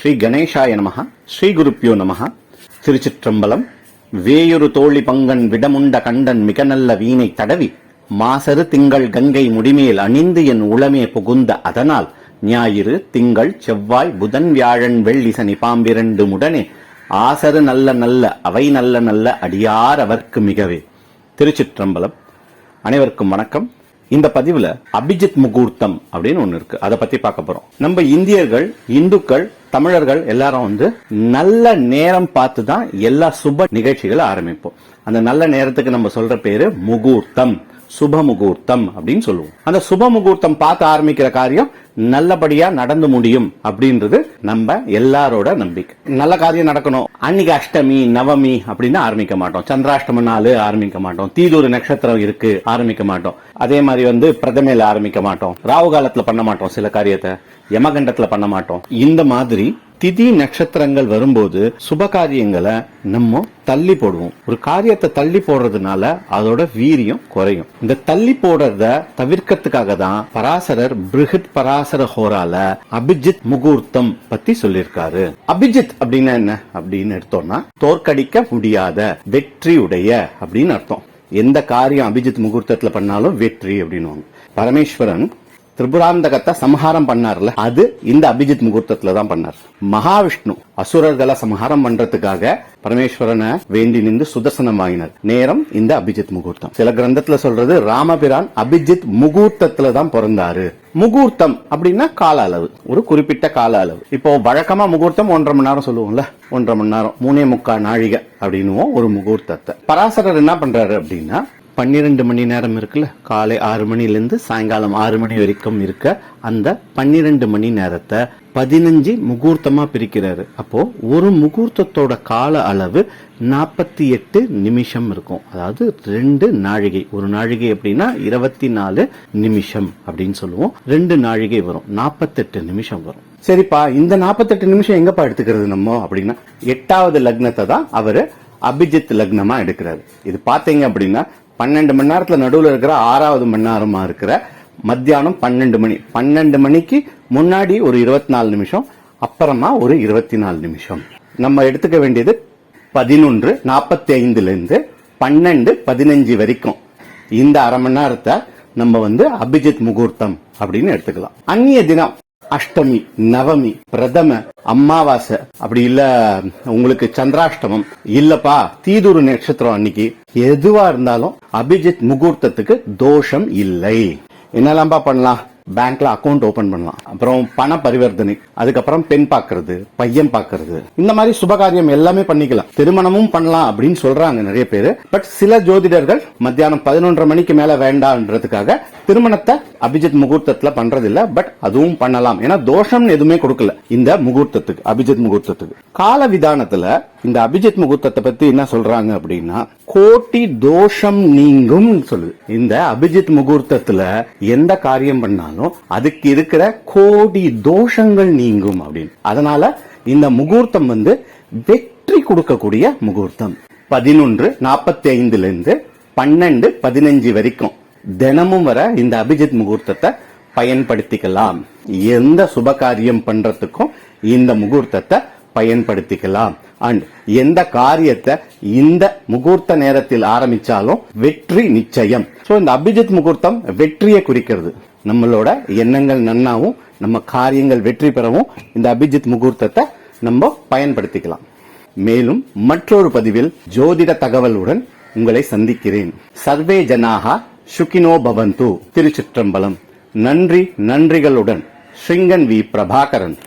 ஸ்ரீ கணேசாய நமஹ. ஸ்ரீ குருப்பியோ நமஹ. திருச்சிற்றம்பலம். வேயொரு தோழி பங்கன் விடமுண்ட கண்டன் மிக நல்ல வீணை தடவி மாசரு திங்கள் கங்கை முடிமேல் அணிந்து என் உளமே புகுந்த அதனால் ஞாயிறு திங்கள் செவ்வாய் புதன் வியாழன் வெள்ளி சனி பாம்பிரண்டு முடனே ஆசரு நல்ல நல்ல அவை நல்ல நல்ல அடியார் அவர்க்கு மிகவே. திருச்சிற்றம்பலம். அனைவருக்கும் வணக்கம். இந்த பதிவுல அபிஜித் முகூர்த்தம் அப்படின்னு ஒண்ணு இருக்கு, அதை பத்தி பார்க்க போறோம். நம்ம இந்தியர்கள், இந்துக்கள், தமிழர்கள் எல்லாரும் நல்ல நேரம் பார்த்து தான் எல்லா சுப நிகழ்ச்சிகளை ஆரம்பிப்போம். அந்த நல்ல நேரத்துக்கு நம்ம சொல்ற பேரு முகூர்த்தம், சுப முகூர்த்தம் அப்படின்னு சொல்லுவோம். அந்த சுப முகூர்த்தம் பார்த்து ஆரம்பிக்கிற காரியம் நல்லபடியா நடந்து முடியும் அப்படின்றது நம்ம எல்லாரோட நம்பிக்கை. நல்ல காரியம் நடக்கணும். அன்னைக்கு அஷ்டமி நவமி அப்படின்னு ஆரம்பிக்க மாட்டோம். சந்திராஷ்டம நாள் ஆரம்பிக்க மாட்டோம். தீதூர் நட்சத்திரம் இருக்கு ஆரம்பிக்க மாட்டோம். அதே மாதிரி பிரதமையில ஆரம்பிக்க மாட்டோம். ராகு காலத்துல பண்ண மாட்டோம். சில காரியத்தை யமகண்டத்துல பண்ண மாட்டோம். இந்த மாதிரி திதி நட்சத்திரங்கள் வரும்போது சுப காரியங்களை நம்ம தள்ளி போடுவோம். ஒரு காரியத்தை தள்ளி போடுறதுனால அதோட வீரியம் குறையும். இந்த தள்ளி போடுறத தவிர்க்கிறதுக்காக தான் பராசரர் பிருஹத் பராசர ஹோரால அபிஜித் முகூர்த்தம் பத்தி சொல்லியிருக்காரு. அபிஜித் அப்படின்னா என்ன அப்படின்னு எடுத்தோம்னா தோற்கடிக்க முடியாத, வெற்றியுடைய அப்படின்னு அர்த்தம். எந்த காரியம் அபிஜித் முகூர்த்தத்துல பண்ணாலும் வெற்றி அப்படின்னு. பரமேஸ்வரன் திரிபுராந்தகத்தை சம்ஹாரம் பண்ணார்ல, அது இந்த அபிஜித் முகூர்த்தத்துல தான் பண்ணார். மகாவிஷ்ணு அசுரர்களை சம்ஹாரம் பண்றதுக்காக பரமேஸ்வரனை வேண்டி நின்று சுதர்சனம் வாங்கினார். நேரம் இந்த அபிஜித் முகூர்த்தம். சில கிரந்தத்துல சொல்றது ராமபிரான் அபிஜித் முகூர்த்தத்துல தான் பிறந்தாரு. முகூர்த்தம் அப்படின்னா கால அளவு, ஒரு குறிப்பிட்ட கால அளவு. இப்போ வழக்கமா முகூர்த்தம் 1.5 மணி நேரம் சொல்லுவோம்ல, 1.5 மணி நேரம், 3.75 நாழிகை அப்படின்னு ஒரு முகூர்த்தத்தை. பராசரர் என்ன பண்றாரு அப்படின்னா 12 மணி நேரம் இருக்குல்ல, காலை 6 மணிலிருந்து சாயங்காலம் 6 மணி வரைக்கும் இருக்க அந்த 12 மணி நேரத்தை 15 முகூர்த்தமா பிரிக்கிறாரு. அப்போ ஒரு முகூர்த்தத்தோட கால அளவு 48 நிமிஷம் இருக்கும். அதாவது 2 நாழிகை. ஒரு நாழிகை அப்படின்னா 24 நிமிஷம் அப்படின்னு சொல்லுவோம். 2 நாழிகை வரும், 48 நிமிஷம் வரும். சரிப்பா, இந்த 48 நிமிஷம் எங்கப்பா எடுத்துக்கிறது நம்ம அப்படின்னா 8வது லக்னத்தை தான் அவரு அபிஜித் லக்னமா எடுக்கிறாரு. இது பாத்தீங்க அப்படின்னா 12 மணி நேரத்துல நடுவுல இருக்கிற 6வது மணி நேரமா இருக்கிற மத்தியானம் 12 மணி. 12 மணிக்கு முன்னாடி ஒரு 24 நிமிஷம், அப்புறமா ஒரு 24 நிமிஷம். நம்ம எடுத்துக்க வேண்டியது 11:45 இருந்து 12:15 வரைக்கும். இந்த அரை மணி நேரத்தை நம்ம அபிஜித் முகூர்த்தம் அப்படின்னு எடுத்துக்கலாம். அந்நிய தினம் அஷ்டமி, நவமி, பிரதம, அமாவாசை, அப்படி இல்ல உங்களுக்கு சந்திராஷ்டமம், இல்லப்பா தீதூர் நட்சத்திரம், அன்னைக்கு எதுவா இருந்தாலும் அபிஜித் முகூர்த்தத்துக்கு தோஷம் இல்லை. என்னெல்லாம்பா பண்ணலாம்? பேங்க்ல அக்கௌண்ட் ஓபன் பண்ணலாம், அப்புறம் பண பரிவர்த்தனை, அதுக்கப்புறம் பெண் பாக்குறது, பையன் பாக்குறது, இந்த மாதிரி சுபகாரியம் எல்லாமே பண்ணிக்கலாம். திருமணமும் பண்ணலாம் அப்படின்னு சொல்றாங்க நிறைய பேரு. பட் சில ஜோதிடர்கள் மத்தியானம் 11:30 மணிக்கு மேல வேண்டாம்ன்றதுக்காக திருமணத்தை அபிஜித் முகூர்த்தத்துல பண்றதில்ல. பட் அதுவும் பண்ணலாம், ஏன்னா தோஷம் எதுவுமே கொடுக்கல இந்த முகூர்த்தத்துக்கு, அபிஜித் முகூர்த்தத்துக்கு. கால விதானத்துல இந்த அபிஜித் முகூர்த்தத்தை பத்தி என்ன சொல்றாங்க அப்படின்னா கோட்டி தோஷம் நீங்கும் சொல்லுது. இந்த அபிஜித் முகூர்த்தத்துல எந்த காரியம் பண்ணாலும் அதுக்கு இருக்கிற கோடி தோஷங்கள் நீங்கும் அப்படின்னு. அதனால இந்த முகூர்த்தம் வெற்றி கொடுக்கக்கூடிய முகூர்த்தம். 11:45 இருந்து 12:15 வரைக்கும் தினமும் வர இந்த அபிஜித் முகூர்த்தத்தை பயன்படுத்திக்கலாம். எந்த சுப காரியம் பண்றதுக்கும் இந்த முகூர்த்தத்தை பயன்படுத்திக்கலாம். அண்ட் எந்த காரியத்தை இந்த முகூர்த்த நேரத்தில் ஆரம்பிச்சாலும் வெற்றி நிச்சயம். சோ இந்த அபிஜித் முகூர்த்தம் வெற்றியை குறிக்கிறது. நம்மளோட எண்ணங்கள் நன்னாவும் நம்ம காரியங்கள் வெற்றி பெறவும் இந்த அபிஜித் முகூர்த்தத்தை நம்ம பயன்படுத்திக்கலாம். மேலும் மற்றொரு பதிவில் ஜோதிட தகவலுடன் உங்களை சந்திக்கிறேன். சர்வே ஜனாஹா சுகினோ பவந்து. திருச்சிற்றம்பலம். நன்றி, நன்றிகளுடன் ஸ்ரீங்கன் வி. பிரபாகரன்.